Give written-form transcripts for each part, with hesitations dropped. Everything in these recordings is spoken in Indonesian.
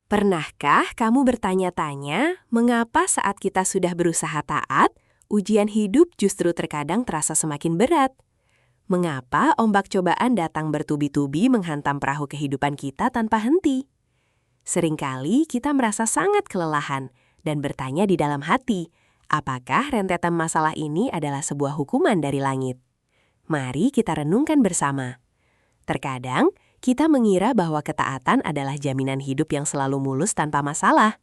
Pernahkah kamu bertanya-tanya mengapa saat kita sudah berusaha taat, ujian hidup justru terkadang terasa semakin berat? Mengapa ombak cobaan datang bertubi-tubi menghantam perahu kehidupan kita tanpa henti? Seringkali kita merasa sangat kelelahan dan bertanya di dalam hati, apakah rentetan masalah ini adalah sebuah hukuman dari langit? Mari kita renungkan bersama. Terkadang, kita mengira bahwa ketaatan adalah jaminan hidup yang selalu mulus tanpa masalah.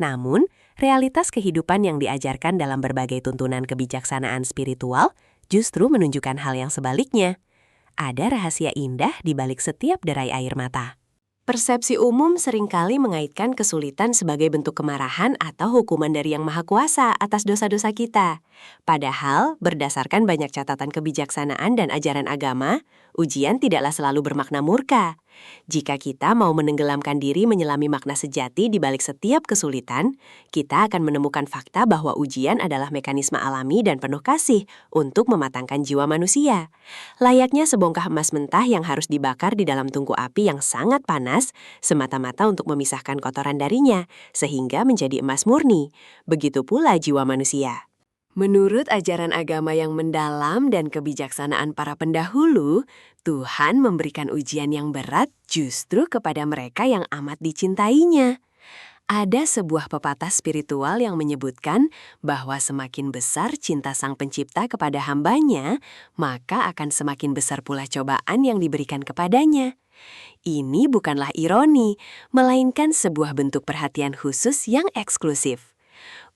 Namun, realitas kehidupan yang diajarkan dalam berbagai tuntunan kebijaksanaan spiritual justru menunjukkan hal yang sebaliknya. Ada rahasia indah di balik setiap derai air mata. Persepsi umum seringkali mengaitkan kesulitan sebagai bentuk kemarahan atau hukuman dari Yang Maha Kuasa atas dosa-dosa kita. Padahal, berdasarkan banyak catatan kebijaksanaan dan ajaran agama, ujian tidaklah selalu bermakna murka. Jika kita mau menenggelamkan diri menyelami makna sejati di balik setiap kesulitan, kita akan menemukan fakta bahwa ujian adalah mekanisme alami dan penuh kasih untuk mematangkan jiwa manusia. Layaknya sebongkah emas mentah yang harus dibakar di dalam tungku api yang sangat panas, semata-mata untuk memisahkan kotoran darinya, sehingga menjadi emas murni. Begitu pula jiwa manusia. Menurut ajaran agama yang mendalam dan kebijaksanaan para pendahulu, Tuhan memberikan ujian yang berat justru kepada mereka yang amat dicintainya. Ada sebuah pepatah spiritual yang menyebutkan bahwa semakin besar cinta Sang Pencipta kepada hambanya, maka akan semakin besar pula cobaan yang diberikan kepadanya. Ini bukanlah ironi, melainkan sebuah bentuk perhatian khusus yang eksklusif.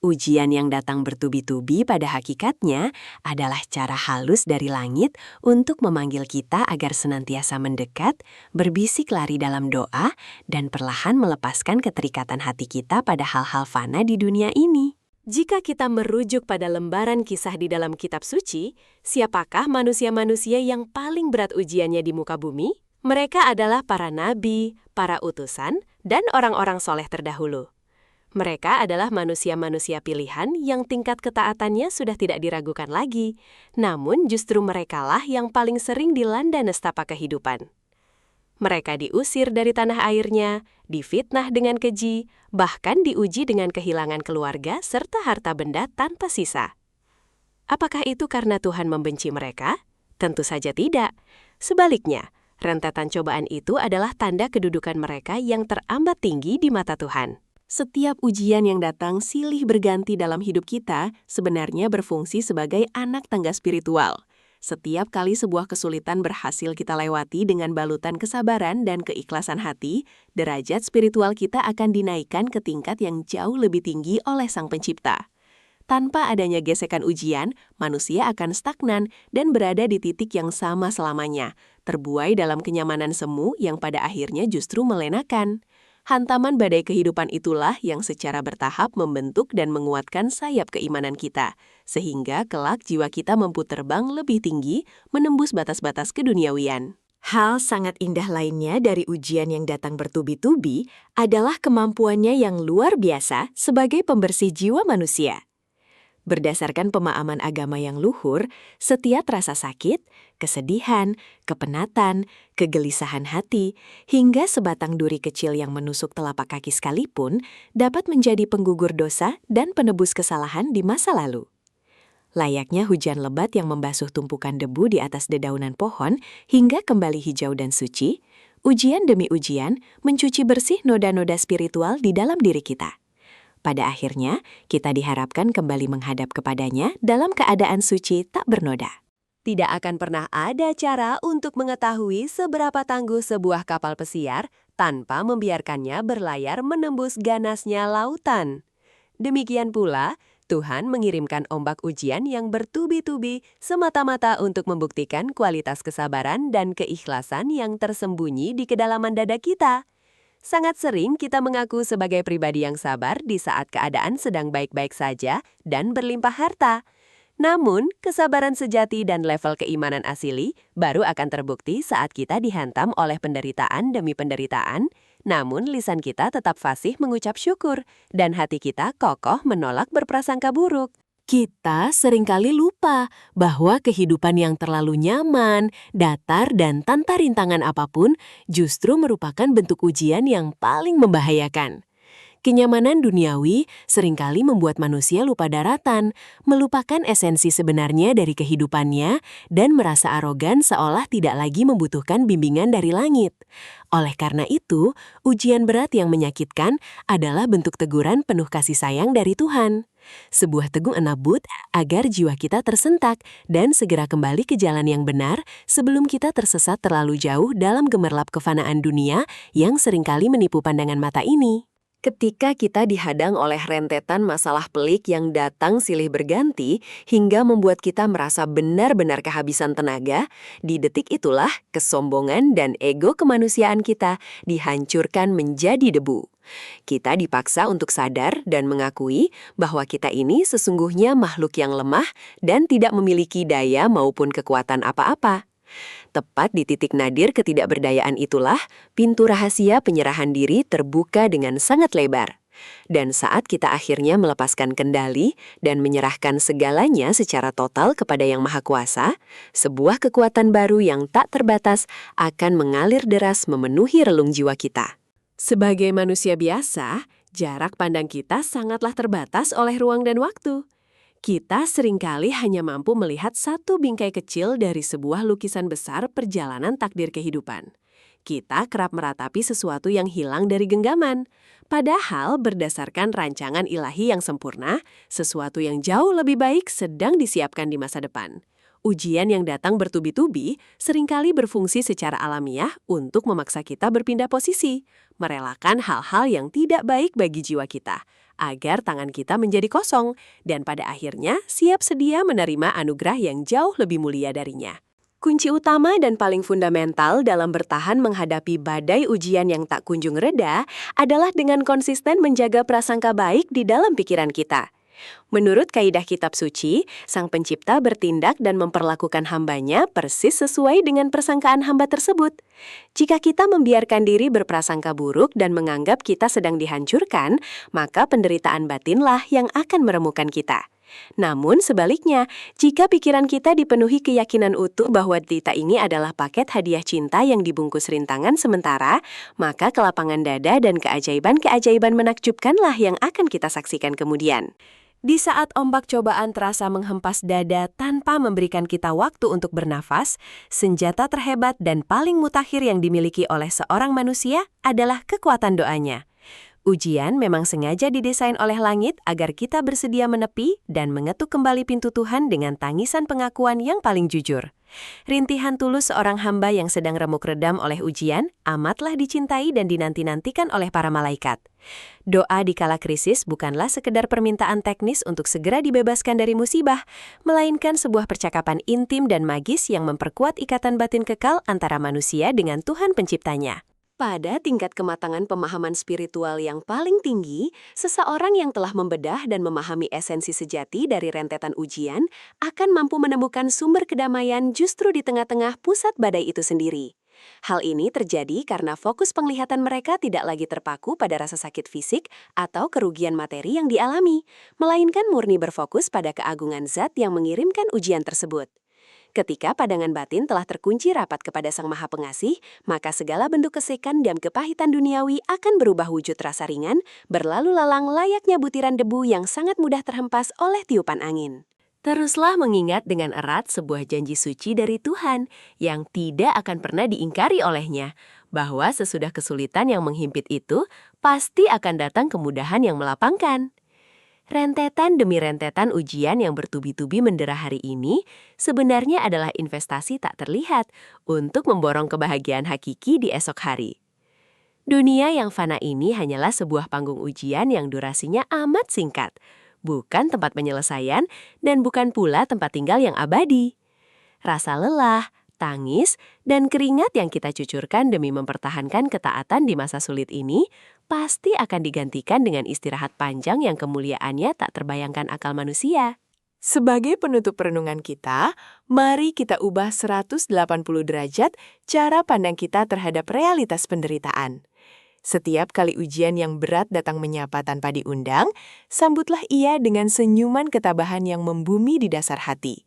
Ujian yang datang bertubi-tubi pada hakikatnya adalah cara halus dari langit untuk memanggil kita agar senantiasa mendekat, berbisik lari dalam doa, dan perlahan melepaskan keterikatan hati kita pada hal-hal fana di dunia ini. Jika kita merujuk pada lembaran kisah di dalam kitab suci, siapakah manusia-manusia yang paling berat ujiannya di muka bumi? Mereka adalah para nabi, para utusan, dan orang-orang soleh terdahulu. Mereka adalah manusia-manusia pilihan yang tingkat ketaatannya sudah tidak diragukan lagi. Namun justru merekalah yang paling sering dilanda nestapa kehidupan. Mereka diusir dari tanah airnya, difitnah dengan keji, bahkan diuji dengan kehilangan keluarga serta harta benda tanpa sisa. Apakah itu karena Tuhan membenci mereka? Tentu saja tidak. Sebaliknya, rentetan cobaan itu adalah tanda kedudukan mereka yang teramat tinggi di mata Tuhan. Setiap ujian yang datang silih berganti dalam hidup kita sebenarnya berfungsi sebagai anak tangga spiritual. Setiap kali sebuah kesulitan berhasil kita lewati dengan balutan kesabaran dan keikhlasan hati, derajat spiritual kita akan dinaikkan ke tingkat yang jauh lebih tinggi oleh Sang Pencipta. Tanpa adanya gesekan ujian, manusia akan stagnan dan berada di titik yang sama selamanya, terbuai dalam kenyamanan semu yang pada akhirnya justru melenakan. Hantaman badai kehidupan itulah yang secara bertahap membentuk dan menguatkan sayap keimanan kita, sehingga kelak jiwa kita mampu terbang lebih tinggi, menembus batas-batas keduniawian. Hal sangat indah lainnya dari ujian yang datang bertubi-tubi adalah kemampuannya yang luar biasa sebagai pembersih jiwa manusia. Berdasarkan pemahaman agama yang luhur, setiap rasa sakit, kesedihan, kepenatan, kegelisahan hati, hingga sebatang duri kecil yang menusuk telapak kaki sekalipun dapat menjadi penggugur dosa dan penebus kesalahan di masa lalu. Layaknya hujan lebat yang membasuh tumpukan debu di atas dedaunan pohon hingga kembali hijau dan suci, ujian demi ujian mencuci bersih noda-noda spiritual di dalam diri kita. Pada akhirnya, kita diharapkan kembali menghadap kepadanya dalam keadaan suci tak bernoda. Tidak akan pernah ada cara untuk mengetahui seberapa tangguh sebuah kapal pesiar tanpa membiarkannya berlayar menembus ganasnya lautan. Demikian pula, Tuhan mengirimkan ombak ujian yang bertubi-tubi semata-mata untuk membuktikan kualitas kesabaran dan keikhlasan yang tersembunyi di kedalaman dada kita. Sangat sering kita mengaku sebagai pribadi yang sabar di saat keadaan sedang baik-baik saja dan berlimpah harta. Namun, kesabaran sejati dan level keimanan asili baru akan terbukti saat kita dihantam oleh penderitaan demi penderitaan, namun lisan kita tetap fasih mengucap syukur dan hati kita kokoh menolak berprasangka buruk. Kita seringkali lupa bahwa kehidupan yang terlalu nyaman, datar, dan tanpa rintangan apapun justru merupakan bentuk ujian yang paling membahayakan. Kenyamanan duniawi seringkali membuat manusia lupa daratan, melupakan esensi sebenarnya dari kehidupannya, dan merasa arogan seolah tidak lagi membutuhkan bimbingan dari langit. Oleh karena itu, ujian berat yang menyakitkan adalah bentuk teguran penuh kasih sayang dari Tuhan. Sebuah tegung enabut agar jiwa kita tersentak dan segera kembali ke jalan yang benar sebelum kita tersesat terlalu jauh dalam gemerlap kefanaan dunia yang seringkali menipu pandangan mata ini. Ketika kita dihadang oleh rentetan masalah pelik yang datang silih berganti hingga membuat kita merasa benar-benar kehabisan tenaga, di detik itulah kesombongan dan ego kemanusiaan kita dihancurkan menjadi debu. Kita dipaksa untuk sadar dan mengakui bahwa kita ini sesungguhnya makhluk yang lemah dan tidak memiliki daya maupun kekuatan apa-apa. Tepat di titik nadir ketidakberdayaan itulah, pintu rahasia penyerahan diri terbuka dengan sangat lebar. Dan saat kita akhirnya melepaskan kendali dan menyerahkan segalanya secara total kepada Yang Maha Kuasa, sebuah kekuatan baru yang tak terbatas akan mengalir deras memenuhi relung jiwa kita. Sebagai manusia biasa, jarak pandang kita sangatlah terbatas oleh ruang dan waktu. Kita seringkali hanya mampu melihat satu bingkai kecil dari sebuah lukisan besar perjalanan takdir kehidupan. Kita kerap meratapi sesuatu yang hilang dari genggaman. Padahal berdasarkan rancangan ilahi yang sempurna, sesuatu yang jauh lebih baik sedang disiapkan di masa depan. Ujian yang datang bertubi-tubi seringkali berfungsi secara alamiah untuk memaksa kita berpindah posisi, merelakan hal-hal yang tidak baik bagi jiwa kita, agar tangan kita menjadi kosong, dan pada akhirnya siap sedia menerima anugerah yang jauh lebih mulia darinya. Kunci utama dan paling fundamental dalam bertahan menghadapi badai ujian yang tak kunjung reda adalah dengan konsisten menjaga prasangka baik di dalam pikiran kita. Menurut kaidah kitab suci, Sang Pencipta bertindak dan memperlakukan hambanya persis sesuai dengan persangkaan hamba tersebut. Jika kita membiarkan diri berprasangka buruk dan menganggap kita sedang dihancurkan, maka penderitaan batinlah yang akan meremukan kita. Namun sebaliknya, jika pikiran kita dipenuhi keyakinan utuh bahwa kita ini adalah paket hadiah cinta yang dibungkus rintangan sementara, maka kelapangan dada dan keajaiban-keajaiban menakjubkanlah yang akan kita saksikan kemudian. Di saat ombak cobaan terasa menghempas dada tanpa memberikan kita waktu untuk bernafas, senjata terhebat dan paling mutakhir yang dimiliki oleh seorang manusia adalah kekuatan doanya. Ujian memang sengaja didesain oleh langit agar kita bersedia menepi dan mengetuk kembali pintu Tuhan dengan tangisan pengakuan yang paling jujur. Rintihan tulus seorang hamba yang sedang remuk redam oleh ujian amatlah dicintai dan dinanti-nantikan oleh para malaikat. Doa di kala krisis bukanlah sekedar permintaan teknis untuk segera dibebaskan dari musibah, melainkan sebuah percakapan intim dan magis yang memperkuat ikatan batin kekal antara manusia dengan Tuhan Penciptanya. Pada tingkat kematangan pemahaman spiritual yang paling tinggi, seseorang yang telah membedah dan memahami esensi sejati dari rentetan ujian akan mampu menemukan sumber kedamaian justru di tengah-tengah pusat badai itu sendiri. Hal ini terjadi karena fokus penglihatan mereka tidak lagi terpaku pada rasa sakit fisik atau kerugian materi yang dialami, melainkan murni berfokus pada keagungan zat yang mengirimkan ujian tersebut. Ketika pandangan batin telah terkunci rapat kepada Sang Maha Pengasih, maka segala bentuk kesekan dan kepahitan duniawi akan berubah wujud rasa ringan, berlalu lalang layaknya butiran debu yang sangat mudah terhempas oleh tiupan angin. Teruslah mengingat dengan erat sebuah janji suci dari Tuhan yang tidak akan pernah diingkari olehnya, bahwa sesudah kesulitan yang menghimpit itu, pasti akan datang kemudahan yang melapangkan. Rentetan demi rentetan ujian yang bertubi-tubi mendera hari ini sebenarnya adalah investasi tak terlihat untuk memborong kebahagiaan hakiki di esok hari. Dunia yang fana ini hanyalah sebuah panggung ujian yang durasinya amat singkat, bukan tempat penyelesaian dan bukan pula tempat tinggal yang abadi. Rasa lelah, tangis, dan keringat yang kita cucurkan demi mempertahankan ketaatan di masa sulit ini pasti akan digantikan dengan istirahat panjang yang kemuliaannya tak terbayangkan akal manusia. Sebagai penutup renungan kita, mari kita ubah 180 derajat cara pandang kita terhadap realitas penderitaan. Setiap kali ujian yang berat datang menyapa tanpa diundang, sambutlah ia dengan senyuman ketabahan yang membumi di dasar hati.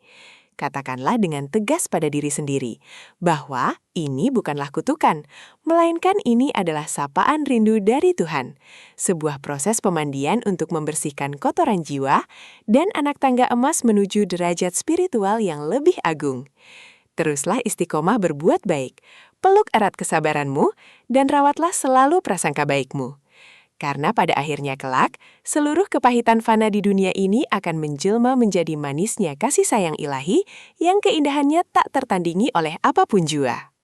Katakanlah dengan tegas pada diri sendiri bahwa ini bukanlah kutukan, melainkan ini adalah sapaan rindu dari Tuhan. Sebuah proses pemandian untuk membersihkan kotoran jiwa dan anak tangga emas menuju derajat spiritual yang lebih agung. Teruslah istiqomah berbuat baik, peluk erat kesabaranmu, dan rawatlah selalu prasangka baikmu. Karena pada akhirnya kelak, seluruh kepahitan fana di dunia ini akan menjelma menjadi manisnya kasih sayang ilahi yang keindahannya tak tertandingi oleh apapun jua.